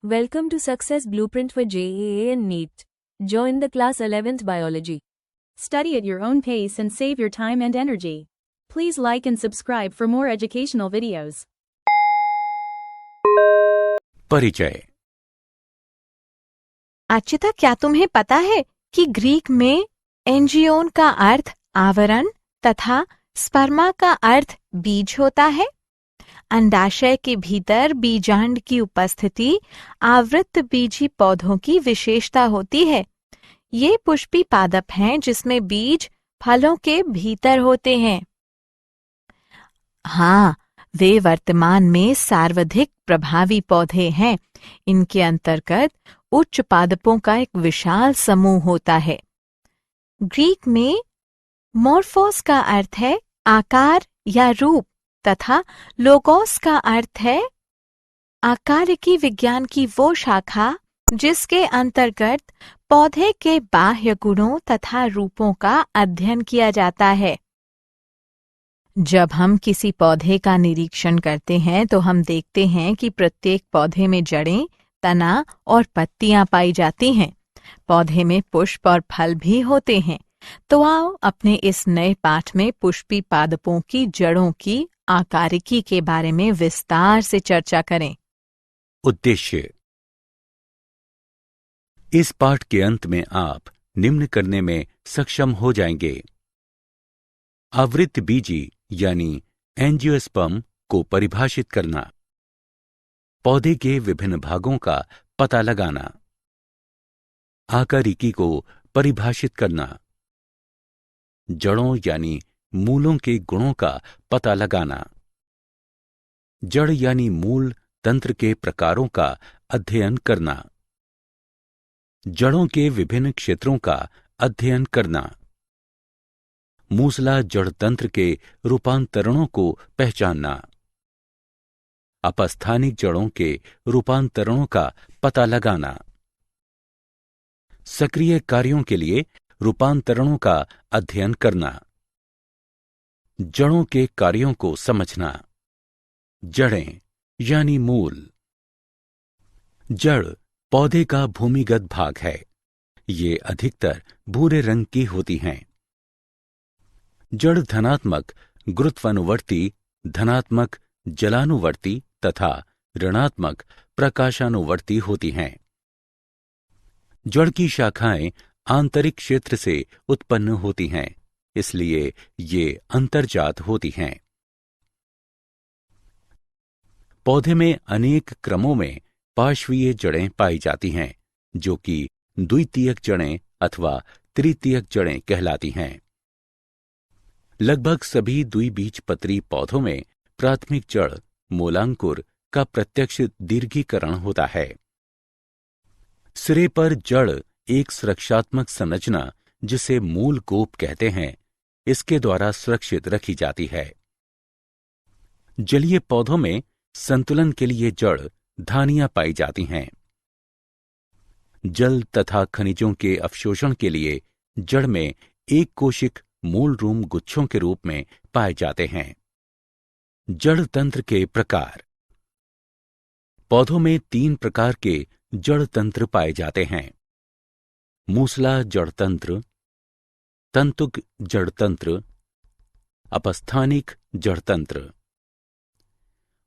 Welcome to Success Blueprint for JEA and NEET. Join the class 11th Biology. Study at your own pace and save your time and energy. Please like and subscribe for more educational videos. परिचय। अर्चिता, क्या तुम्हें पता है कि Greek में एंजियोन का अर्थ आवरण तथा स्पर्मा का अर्थ बीज होता है। अंडाशय के भीतर बीजांड की उपस्थिति आवृत बीजी पौधों की विशेषता होती है। ये पुष्पी पादप हैं जिसमें बीज फलों के भीतर होते हैं। हाँ, वे वर्तमान में सर्वाधिक प्रभावी पौधे हैं। इनके अंतर्गत उच्च पादपों का एक विशाल समूह होता है। ग्रीक में मोर्फोस का अर्थ है आकार या रूप तथा लोगोस का अर्थ है आकारिकी विज्ञान की वो शाखा जिसके अंतर्गत पौधे के बाह्य गुणों तथा रूपों का अध्ययन किया जाता है। जब हम किसी पौधे का निरीक्षण करते हैं तो हम देखते हैं कि प्रत्येक पौधे में जड़ें, तना और पत्तियां पाई जाती हैं। पौधे में पुष्प और फल भी होते हैं। तो आओ अपने इस नए पाठ में पुष्पी पादपों की जड़ों की आकारिकी के बारे में विस्तार से चर्चा करें। उद्देश्य। इस पाठ के अंत में आप निम्न करने में सक्षम हो जाएंगे। आवृत बीजी यानी एंजियोस्पर्म को परिभाषित करना, पौधे के विभिन्न भागों का पता लगाना, आकारिकी को परिभाषित करना, जड़ों यानी मूलों के गुणों का पता लगाना, जड़ यानी मूल तंत्र के प्रकारों का अध्ययन करना, जड़ों के विभिन्न क्षेत्रों का अध्ययन करना, मूसला जड़ तंत्र के रूपांतरणों को पहचानना, अपस्थानिक जड़ों के रूपांतरणों का पता लगाना, सक्रिय कार्यों के लिए रूपांतरणों का अध्ययन करना, जड़ों के कार्यों को समझना, जड़ें यानी मूल। जड़ पौधे का भूमिगत भाग है। ये अधिकतर भूरे रंग की होती हैं। जड़ धनात्मक गुरुत्वानुवर्ती, धनात्मक जलानुवर्ती तथा ऋणात्मक प्रकाशानुवर्ती होती हैं। जड़ की शाखाएं आंतरिक क्षेत्र से उत्पन्न होती हैं, इसलिए ये अंतर्जात होती हैं। पौधे में अनेक क्रमों में पार्श्वीय जड़ें पाई जाती हैं, जो कि द्वितीयक जड़ें अथवा तृतीयक जड़ें कहलाती हैं। लगभग सभी द्विबीजपत्री पौधों में प्राथमिक जड़ मूलांकुर का प्रत्यक्ष दीर्घीकरण होता है। सिरे पर जड़ एक सुरक्षात्मक संरचना जिसे मूल गोप कहते हैं, इसके द्वारा सुरक्षित रखी जाती है। जलीय पौधों में संतुलन के लिए जड़ धानियां पाई जाती हैं। जल तथा खनिजों के अवशोषण के लिए जड़ में एक कोशिक मूल रूम गुच्छों के रूप में पाए जाते हैं। जड़ तंत्र के प्रकार। पौधों में 3 प्रकार के जड़ तंत्र पाए जाते हैं: मूसला जड़ तंत्र, तंतुक जड़ तंत्र, अपस्थानिक जड़ तंत्र।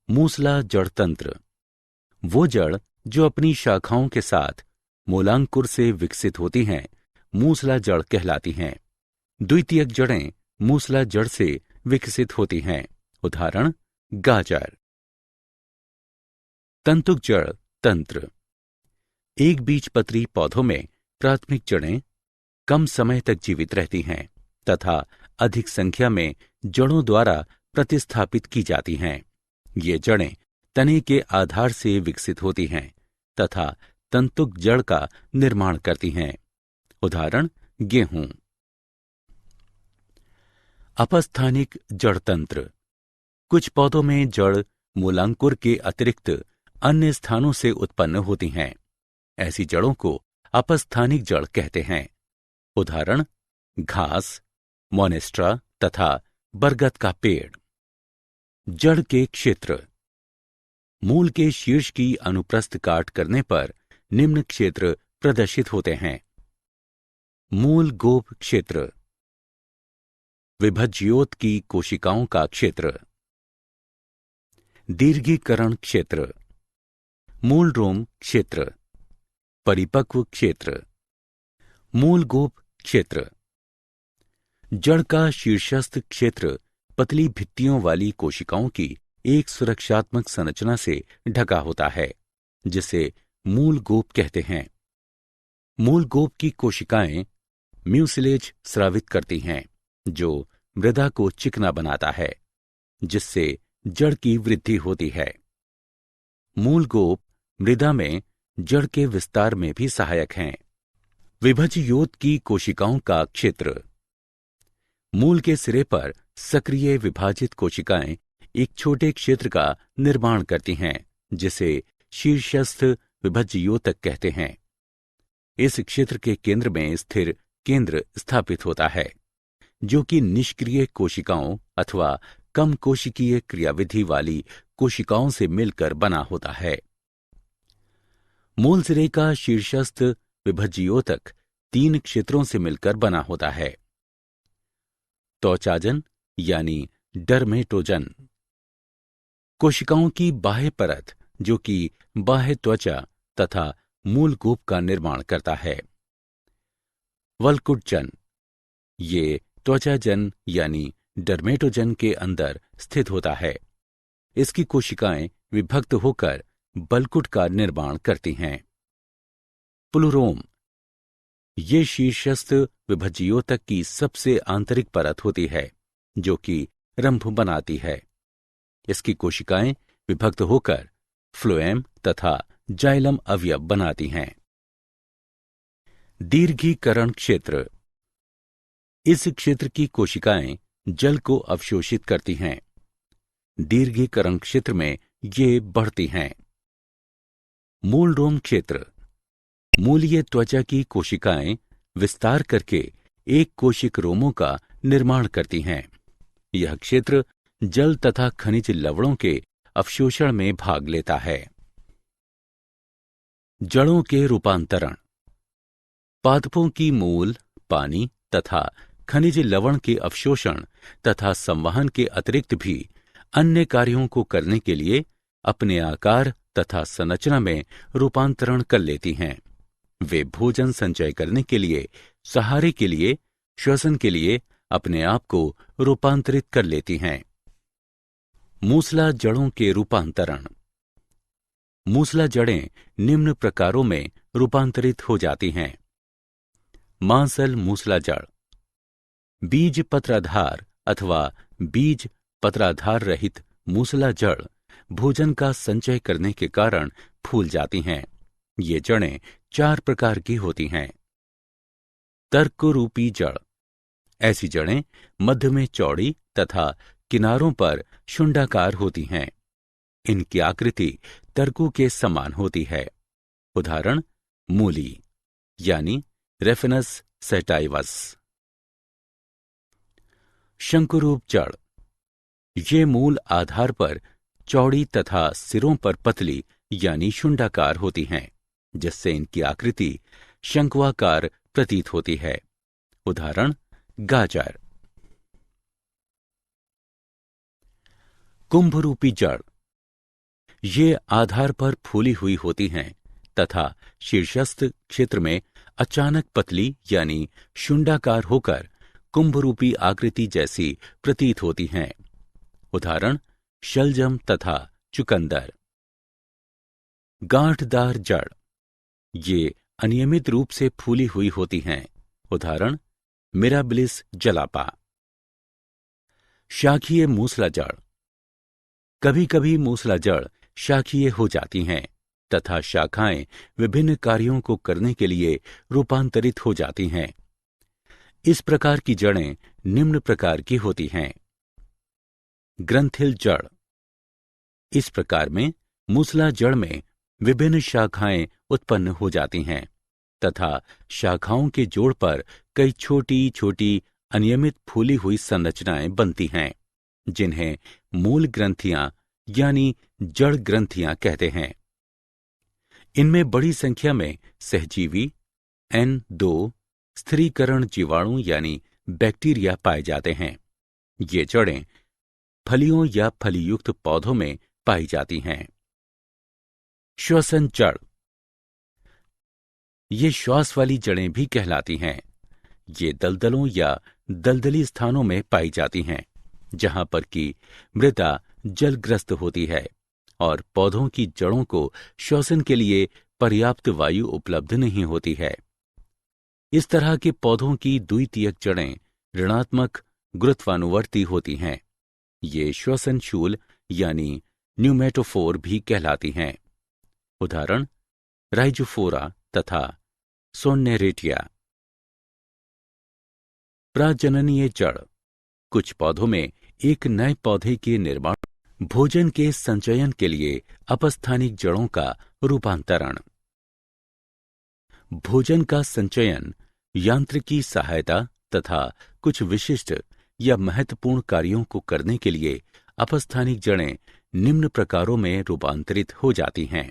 मूसला जड़ तंत्र वो जड़ जो अपनी शाखाओं के साथ मूलांकुर से विकसित होती हैं, मूसला जड़ कहलाती हैं। द्वितीयक जड़ें मूसला जड़ से विकसित होती हैं। उदाहरण गाजर। तंतुक जड़ तंत्र। एक बीजपत्री पौधों में प्राथमिक जड़ें कम समय तक जीवित रहती हैं तथा अधिक संख्या में जड़ों द्वारा प्रतिस्थापित की जाती हैं। ये जड़ें तने के आधार से विकसित होती हैं तथा तंतुक जड़ का निर्माण करती हैं। उदाहरण गेहूं। अपस्थानिक जड़ तंत्र। कुछ पौधों में जड़ मूलांकुर के अतिरिक्त अन्य स्थानों से उत्पन्न होती हैं। ऐसी जड़ों को अपस्थानिक जड़ कहते हैं। उदाहरण घास, मोनेस्ट्रा तथा बरगद का पेड़। जड़ के क्षेत्र। मूल के शीर्ष की अनुप्रस्थ काट करने पर निम्न क्षेत्र प्रदर्शित होते हैं। मूल गोप क्षेत्र, विभज्योत की कोशिकाओं का क्षेत्र, दीर्घीकरण क्षेत्र, मूल रोम क्षेत्र, परिपक्व क्षेत्र, मूल गोप क्षेत्र। जड़ का शीर्षस्थ क्षेत्र पतली भित्तियों वाली कोशिकाओं की एक सुरक्षात्मक संरचना से ढका होता है, जिसे मूल गोप कहते हैं। मूल गोप की कोशिकाएं म्यूसिलेज स्रावित करती हैं, जो मृदा को चिकना बनाता है, जिससे जड़ की वृद्धि होती है। मूल गोप मृदा में जड़ के विस्तार में भी सहायक हैं। विभज्योत की कोशिकाओं का क्षेत्र, मूल के सिरे पर सक्रिय विभाजित कोशिकाएं एक छोटे क्षेत्र का निर्माण करती हैं, जिसे शीर्षस्थ विभज्योतक कहते हैं। इस क्षेत्र के केंद्र में स्थिर केंद्र स्थापित होता है, जो कि निष्क्रिय कोशिकाओं अथवा कम कोशिकीय क्रियाविधि वाली कोशिकाओं से मिलकर बना होता है। मूल सिरे का शीर्षस्थ विभज्योतक 3 क्षेत्रों से मिलकर बना होता है। त्वचाजन यानी डर्मेटोजन, कोशिकाओं की बाह्य परत जो कि बाह्य त्वचा तथा मूल गोप का निर्माण करता है। वल्कुटजन, ये त्वचाजन यानी डर्मेटोजन के अंदर स्थित होता है। इसकी कोशिकाएं विभक्त होकर बलकुट का निर्माण करती हैं। प्लूरोम, ये शीर्षस्थ विभज्योतक की सबसे आंतरिक परत होती है, जो कि रंभ बनाती है। इसकी कोशिकाएं विभक्त होकर फ्लोएम तथा जाइलम अवयव बनाती हैं। दीर्घीकरण क्षेत्र, इस क्षेत्र की कोशिकाएं जल को अवशोषित करती हैं। दीर्घीकरण क्षेत्र में ये बढ़ती हैं। मूल रोम क्षेत्र, मूलीय त्वचा की कोशिकाएं विस्तार करके एक कोशिक रोमों का निर्माण करती हैं। यह क्षेत्र जल तथा खनिज लवणों के अवशोषण में भाग लेता है। जड़ों के रूपांतरण, पादपों की मूल, पानी तथा खनिज लवण के अवशोषण तथा संवहन के अतिरिक्त भी अन्य कार्यों को करने के लिए अपने आकार तथा संरचना में रूपांतरण कर लेती हैं। वे भोजन संचय करने के लिए, सहारे के लिए, श्वसन के लिए अपने आप को रूपांतरित कर लेती हैं। मूसला जड़ों के रूपांतरण, मूसला जड़ें निम्न प्रकारों में रूपांतरित हो जाती हैं। मांसल मूसला जड़, बीज पत्राधार अथवा बीज पत्राधार रहित मूसला जड़ भोजन का संचय करने के कारण फूल जाती हैं। ये जड़ें 4 प्रकार की होती हैं। तर्करूपी जड़, ऐसी जड़ें मध्य में चौड़ी तथा किनारों पर शुंडाकार होती हैं। इनकी आकृति तर्कू के समान होती है। उदाहरण मूली यानी रेफिनस सेटाइवस। शंकुरूप जड़, ये मूल आधार पर चौड़ी तथा सिरों पर पतली यानी शुंडाकार होती हैं, जिससे इनकी आकृति शंक्वाकार प्रतीत होती है। उदाहरण गाजर। कुंभरूपी जड़, ये आधार पर फूली हुई होती हैं तथा शीर्षस्थ क्षेत्र में अचानक पतली यानी शुंडाकार होकर कुंभरूपी आकृति जैसी प्रतीत होती हैं। उदाहरण शलजम तथा चुकंदर। गांठदार जड़, ये अनियमित रूप से फूली हुई होती हैं। उदाहरण मिराबिलिस जलापा। शाखीय मूसला जड़, कभी कभी मूसला जड़ शाखीय हो जाती हैं तथा शाखाएं विभिन्न कार्यों को करने के लिए रूपांतरित हो जाती हैं। इस प्रकार की जड़ें निम्न प्रकार की होती हैं। ग्रंथिल जड़, इस प्रकार में मूसला जड़ में विभिन्न शाखाएं उत्पन्न हो जाती हैं तथा शाखाओं के जोड़ पर कई छोटी छोटी अनियमित फूली हुई संरचनाएं बनती हैं, जिन्हें मूल ग्रंथियां यानी जड़ ग्रंथियां कहते हैं। इनमें बड़ी संख्या में सहजीवी N2 स्थिरीकरण जीवाणु यानी बैक्टीरिया पाए जाते हैं। ये जड़ें फलियों या फलीयुक्त पौधों में पाई जाती हैं। श्वसन जड़, ये श्वास वाली जड़ें भी कहलाती हैं। ये दलदलों या दलदली स्थानों में पाई जाती हैं, जहां पर कि मृदा जलग्रस्त होती है और पौधों की जड़ों को श्वसन के लिए पर्याप्त वायु उपलब्ध नहीं होती है। इस तरह के पौधों की द्वितीयक जड़ें ऋणात्मक गुरुत्वानुवर्ती होती हैं। ये श्वसनशूल यानी न्यूमेटोफोर भी कहलाती हैं। उदाहरण राइजोफोरा तथा सोन्नेरेटिया। प्रजननीय जड़, कुछ पौधों में एक नए पौधे के निर्माण, भोजन के संचयन के लिए अपस्थानिक जड़ों का रूपांतरण। भोजन का संचयन, यांत्रिकी सहायता तथा कुछ विशिष्ट या महत्वपूर्ण कार्यों को करने के लिए अपस्थानिक जड़ें निम्न प्रकारों में रूपांतरित हो जाती हैं।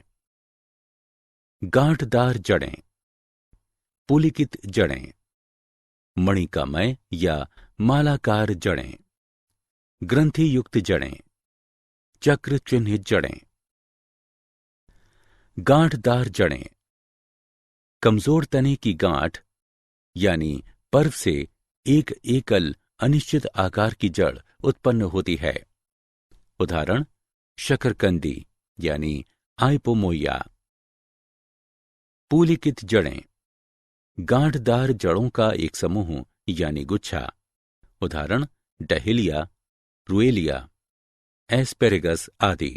गांठदार जड़ें, पुलिकित जड़ें, मणिकामय या मालाकार जड़ें, ग्रंथि युक्त जड़ें, चक्र चिन्हित जड़ें। गांठदार जड़ें, कमजोर तने की गांठ यानी पर्व से एक एकल अनिश्चित आकार की जड़ उत्पन्न होती है। उदाहरण शकरकंदी यानी आइपोमोइया। पुलिकित जड़ें, गांठदार जड़ों का एक समूह यानी गुच्छा। उदाहरण डहेलिया, रुएलिया, एस्पेरेगस आदि।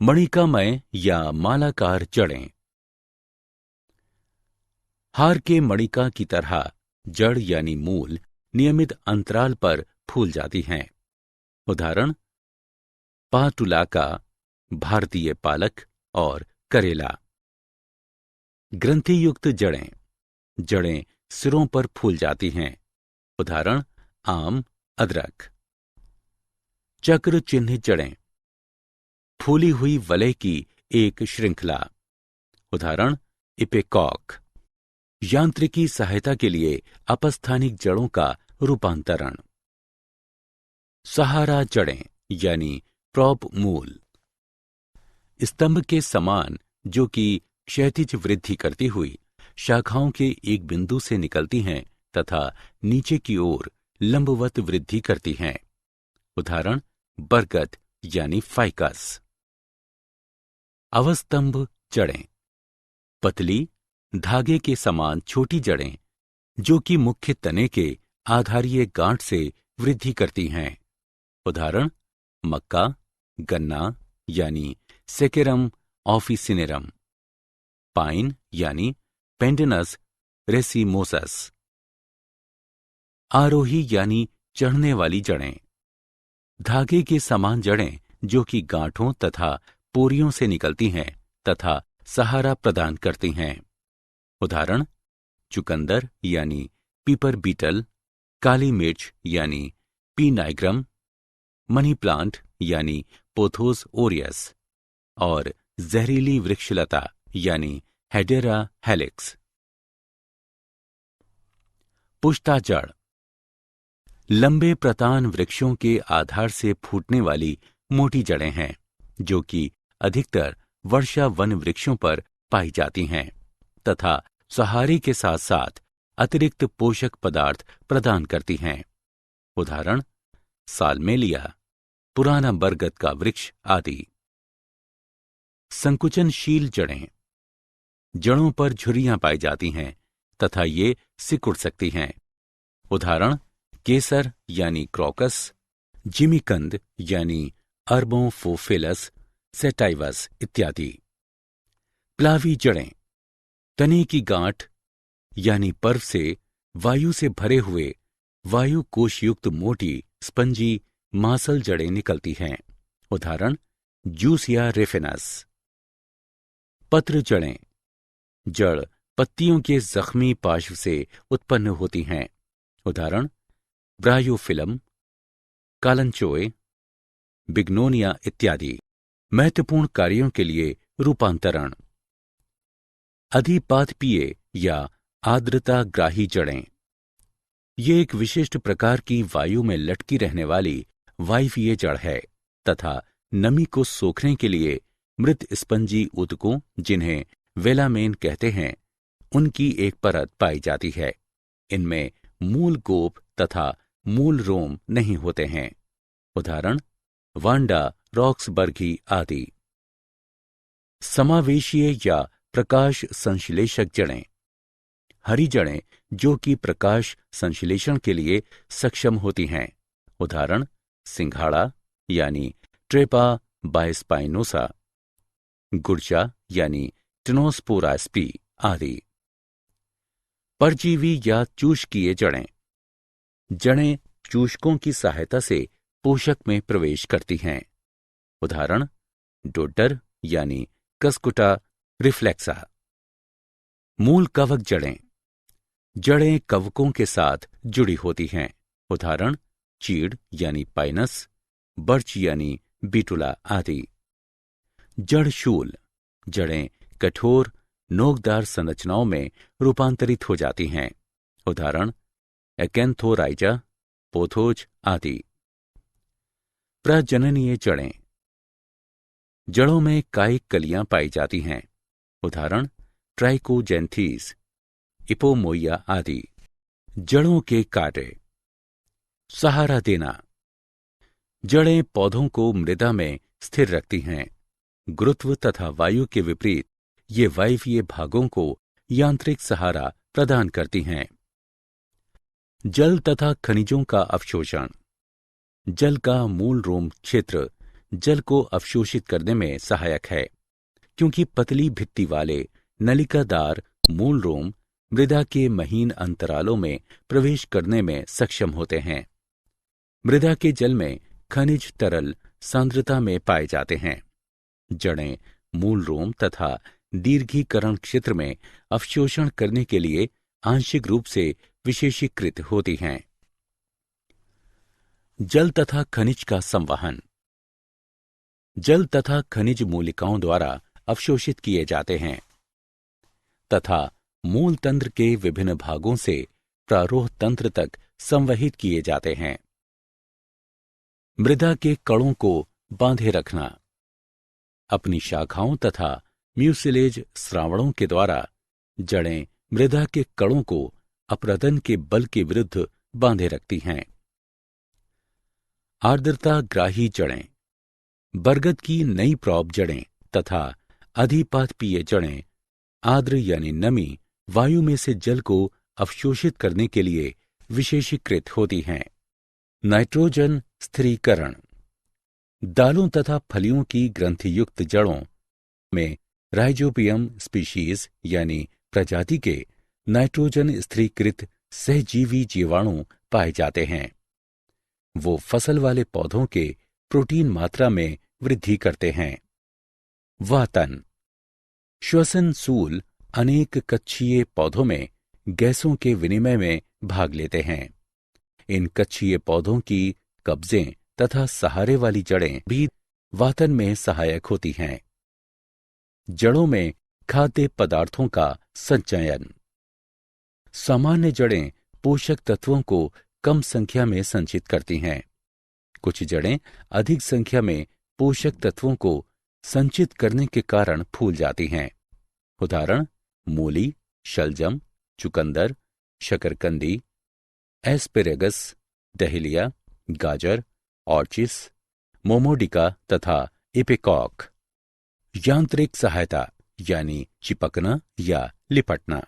मणिकामय या मालाकार जड़ें, हार के मणिका की तरह जड़ यानी मूल नियमित अंतराल पर फूल जाती हैं। उदाहरण पाटुलाका, भारतीय पालक और करेला। ग्रंथि युक्त जड़ें, जड़ें सिरों पर फूल जाती हैं। उदाहरण आम, अदरक। चक्र चिन्हित जड़ें, फूली हुई वलय की एक श्रृंखला। उदाहरण इपेकॉक। यांत्रिकी सहायता के लिए अपस्थानिक जड़ों का रूपांतरण। सहारा जड़ें यानी प्रॉप मूल, स्तंभ के समान जो कि क्षैतिज वृद्धि करती हुई शाखाओं के एक बिंदु से निकलती हैं तथा नीचे की ओर लंबवत वृद्धि करती हैं। उदाहरण बरगद यानी फाइकस। अवस्तंभ जड़ें, पतली धागे के समान छोटी जड़ें जो कि मुख्य तने के आधारीय गांठ से वृद्धि करती हैं। उदाहरण मक्का, गन्ना यानी सेकेरम ऑफिसिनेरम, पाइन यानी पेंडेनस रेसिमोसस। आरोही यानी चढ़ने वाली जड़ें, धागे के समान जड़ें जो कि गांठों तथा पोरियों से निकलती हैं तथा सहारा प्रदान करती हैं। उदाहरण चुकंदर यानी पीपर बीटल, काली मिर्च यानी पी नाइग्रम, मनी प्लांट यानी पोथोस ओरियस और जहरीली वृक्षलता यानी हेडेरा हेलिक्स। पुष्टा जड़, लंबे प्रतान वृक्षों के आधार से फूटने वाली मोटी जड़ें हैं जो कि अधिकतर वर्षा वन वृक्षों पर पाई जाती हैं तथा सहारे के साथ साथ अतिरिक्त पोषक पदार्थ प्रदान करती हैं। उदाहरण सालमेलिया, पुराना बरगद का वृक्ष आदि। संकुचनशील जड़ें, जड़ों पर झुर्रियां पाई जाती हैं तथा ये सिकुड़ सकती हैं। उदाहरण केसर यानी क्रोकस, जिमीकंद यानी अर्बोफोफिलस सेटाइवस इत्यादि। प्लावी जड़ें, तने की गांठ यानी पर्व से वायु से भरे हुए वायु कोश युक्त मोटी स्पंजी मांसल जड़ें निकलती हैं। उदाहरण जूसिया रेफिनस। पत्र जड़ें, जड़ पत्तियों के जख्मी पार्श्व से उत्पन्न होती हैं। उदाहरण ब्रायोफिलम, कालंचोए, बिग्नोनिया इत्यादि। महत्वपूर्ण कार्यों के लिए रूपांतरण। अधिपादपीय या आर्द्रताग्राही जड़ें। ये एक विशिष्ट प्रकार की वायु में लटकी रहने वाली वायवीय जड़ है तथा नमी को सोखने के लिए मृत स्पंजी ऊतकों, जिन्हें वेलामेन कहते हैं, उनकी एक परत पाई जाती है। इनमें मूल गोप तथा मूल रोम नहीं होते हैं। उदाहरण वांडा रॉक्सबर्गी आदि। समावेशीय या प्रकाश संश्लेषक जड़ें। हरी जड़ें जो कि प्रकाश संश्लेषण के लिए सक्षम होती हैं। उदाहरण सिंघाड़ा यानी ट्रेपा बायस्पाइनोसा, गुर्जा यानी टिनोस्पोरा स्पी आदि। परजीवी या चूषकीय जड़ें। जड़ें चूषकों की सहायता से पोषक में प्रवेश करती हैं। उदाहरण डोडर यानी कस्कुटा रिफ्लेक्सा। मूल कवक जड़ें। जड़ें कवकों के साथ जुड़ी होती हैं। उदाहरण चीड़ यानी पाइनस, बर्च यानी बिटुला आदि। जड़शूल। जड़ें कठोर नोकदार संरचनाओं में रूपांतरित हो जाती हैं। उदाहरण एकैंथोराइजा, पोथोज आदि। प्रजननीय जड़ें। जड़ों में कायिक कलियां पाई जाती हैं। उदाहरण ट्राइकोजेंथीस, इपोमोइया आदि। जड़ों के कार्य। सहारा देना। जड़ें पौधों को मृदा में स्थिर रखती हैं। गुरुत्व तथा वायु के विपरीत ये वायवीय भागों को यांत्रिक सहारा प्रदान करती हैं। जल तथा खनिजों का अवशोषण। जल का मूल रोम क्षेत्र जल को अवशोषित करने में सहायक है, क्योंकि पतली भित्ति वाले नलिकादार मूल रोम मृदा के महीन अंतरालों में प्रवेश करने में सक्षम होते हैं। मृदा के जल में खनिज तरल सांद्रता में पाए जाते हैं। जड़ें मूल रोम तथा दीर्घीकरण क्षेत्र में अवशोषण करने के लिए आंशिक रूप से विशेषीकृत होती हैं। जल तथा खनिज का संवहन। जल तथा खनिज मूलिकाओं द्वारा अवशोषित किए जाते हैं तथा मूल तंत्र के विभिन्न भागों से प्रारोह तंत्र तक संवहित किए जाते हैं। मृदा के कणों को बांधे रखना। अपनी शाखाओं तथा म्यूसिलेज श्रावणों के द्वारा जड़ें मृदा के कणों को अपरदन के बल के विरुद्ध बांधे रखती हैं। आर्द्रताग्राही जड़ें। बरगद की नई प्रॉप जड़ें तथा अधिपादपीय जड़ें आर्द्र यानी नमी वायु में से जल को अवशोषित करने के लिए विशेषीकृत होती हैं। नाइट्रोजन स्थिरीकरण। दालों तथा फलियों की ग्रंथियुक्त जड़ों में राइजोबियम स्पीशीज यानी प्रजाति के नाइट्रोजन स्थिरीकृत सहजीवी जीवाणु पाए जाते हैं। वो फसल वाले पौधों के प्रोटीन मात्रा में वृद्धि करते हैं। वातन। श्वसन सूल अनेक कक्षीय पौधों में गैसों के विनिमय में भाग लेते हैं। इन कक्षीय पौधों की कब्जें तथा सहारे वाली जड़ें भी वातन में सहायक होती हैं। जड़ों में खाद्य पदार्थों का संचयन। सामान्य जड़ें पोषक तत्वों को कम संख्या में संचित करती हैं। कुछ जड़ें अधिक संख्या में पोषक तत्वों को संचित करने के कारण फूल जाती हैं। उदाहरण मूली, शलजम, चुकंदर, शकरकंदी, एस्पेरेगस, डहेलिया, गाजर, ऑर्चिस, मोमोडिका तथा इपेकॉक। यांत्रिक सहायता यानी चिपकना या लिपटना।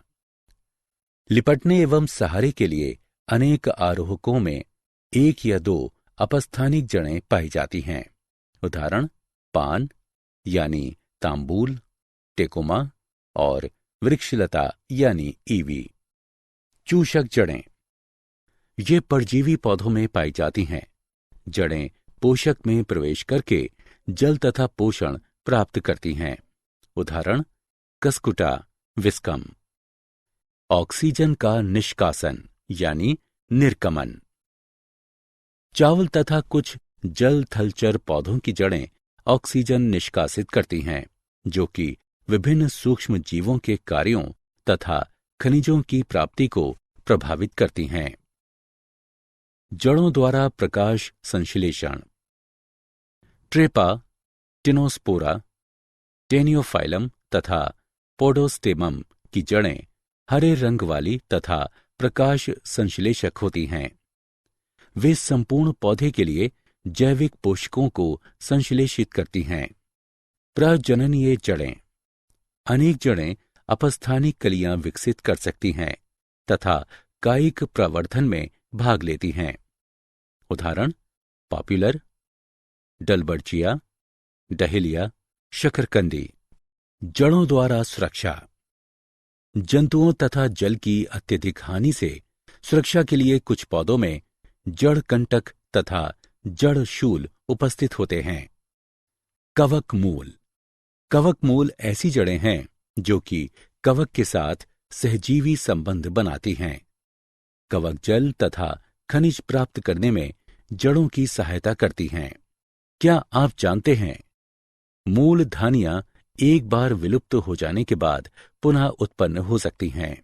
लिपटने एवं सहारे के लिए अनेक आरोहकों में एक या दो अपस्थानिक जड़ें पाई जाती हैं। उदाहरण पान यानी तांबूल, टेकोमा और वृक्षलता यानी ईवी। चूषक जड़ें। ये परजीवी पौधों में पाई जाती हैं। जड़ें पोषक में प्रवेश करके जल तथा पोषण प्राप्त करती हैं। उदाहरण कस्कुटा विस्कम। ऑक्सीजन का निष्कासन यानी निर्गमन। चावल तथा कुछ जल थलचर पौधों की जड़ें ऑक्सीजन निष्कासित करती हैं, जो कि विभिन्न सूक्ष्म जीवों के कार्यों तथा खनिजों की प्राप्ति को प्रभावित करती हैं। जड़ों द्वारा प्रकाश संश्लेषण। ट्रेपा, टिनोस्पोरा, टेनियोफाइलम तथा पोडोस्टेमम की जड़ें हरे रंग वाली तथा प्रकाश संश्लेषक होती हैं। वे संपूर्ण पौधे के लिए जैविक पोषकों को संश्लेषित करती हैं। प्रजननीय जड़ें। अनेक जड़ें अपस्थानिक कलियां विकसित कर सकती हैं तथा कायिक प्रवर्धन में भाग लेती हैं। उदाहरण पॉपुलर, डलबर्जिया, डहेलिया, शकरकंदी। जड़ों द्वारा सुरक्षा। जंतुओं तथा जल की अत्यधिक हानि से सुरक्षा के लिए कुछ पौधों में जड़ कंटक तथा जड़ शूल उपस्थित होते हैं। कवक मूल। कवक मूल ऐसी जड़ें हैं जो कि कवक के साथ सहजीवी संबंध बनाती हैं। कवक जल तथा खनिज प्राप्त करने में जड़ों की सहायता करती हैं। क्या आप जानते हैं, मूल धानियां एक बार विलुप्त हो जाने के बाद पुनः उत्पन्न हो सकती हैं।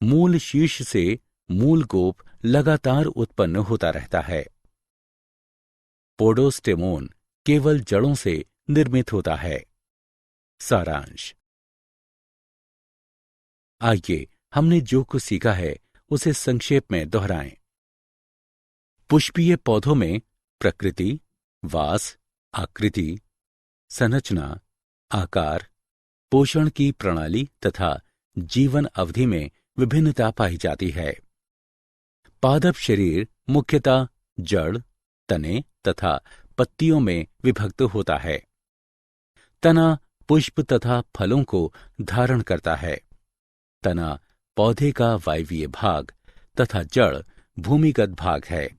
मूल शीर्ष से मूल गोप लगातार उत्पन्न होता रहता है। पोडोस्टेमोन केवल जड़ों से निर्मित होता है। सारांश। आइए हमने जो कुछ सीखा है उसे संक्षेप में दोहराएं। पुष्पीय पौधों में प्रकृति, वास, आकृति, संरचना, आकार, पोषण की प्रणाली तथा जीवन अवधि में विभिन्नता पाई जाती है। पादप शरीर मुख्यतः जड़, तने तथा पत्तियों में विभक्त होता है। तना पुष्प तथा फलों को धारण करता है। तना पौधे का वायवीय भाग तथा जड़ भूमिगत भाग है।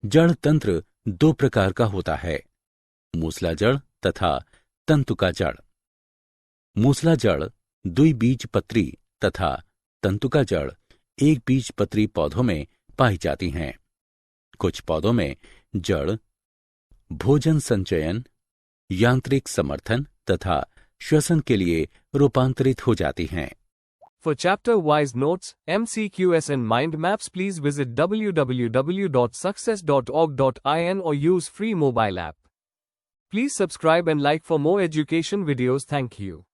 जड़ तंत्र दो प्रकार का होता है, मूसला जड़ तथा तंतुका जड़। मूसला जड़ द्विबीजपत्री तथा तंतुका जड़ एक बीजपत्री पौधों में पाई जाती हैं। कुछ पौधों में जड़ भोजन संचयन, यांत्रिक समर्थन तथा श्वसन के लिए रूपांतरित हो जाती हैं। For chapter-wise notes, MCQs and mind maps, please visit www.success.org.in or use free mobile app. Please subscribe and like for more education videos. Thank you.